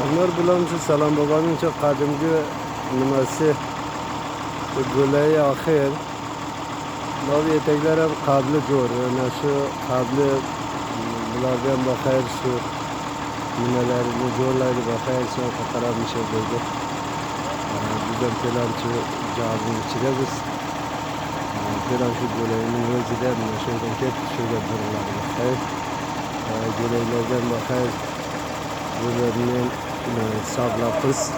Bunlar bulamcı Salam Baba'nın çok kadimgi numarası Gülay ahir. Navi etekler hem kablı zor. Yani şu kablı bulardan bakayım şu numaralarını zorlaydı bakayım şu kadar bir şey dedi. Bizden falan şu cevabın içine biz. Falan şu Gülay'ın özüde mi? Şuradan ket şurada dururlar bakayım. Gülay'lerden bakayım. Gülay'ın sablapız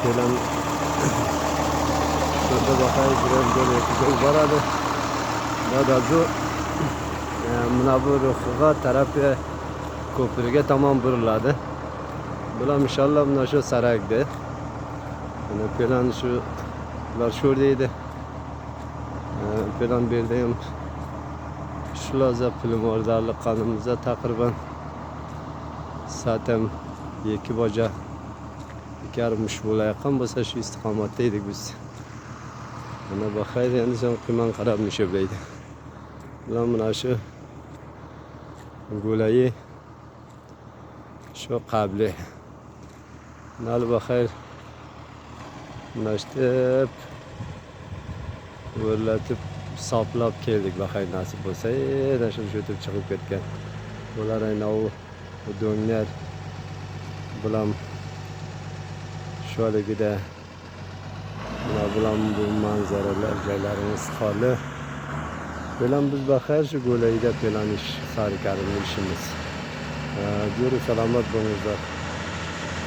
falan şurada bakayım biraz böyle yapacağız. Bu arada daha zor münavır tarafı köprüge tamam buruladı. Bulam inşallah bunlar şu sarakdı. Yani plan şular şuradaydı. Plan birdeyim. Şulaza film oradalık kanımıza takriben zaten 2 baca 2 yarımmış bula yakın basa şu istikametteydik biz. Ona bakaydı yani son kıyman karabmış öyleydi. Lan buna şu Gülay'ı şu kabli nal bakayır naştıp vırlatıp saplap geldik bakayır nasip olsa naşım şöyle çıkıp ketken bunlar aynı o dönler bulam şöyle gide bulam bu manzaralar yerlerimiz halı bulam biz bakayır şu Gülay'da plan iş harika işimiz diyoruz selamet bulunuzlar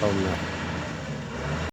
kavimler.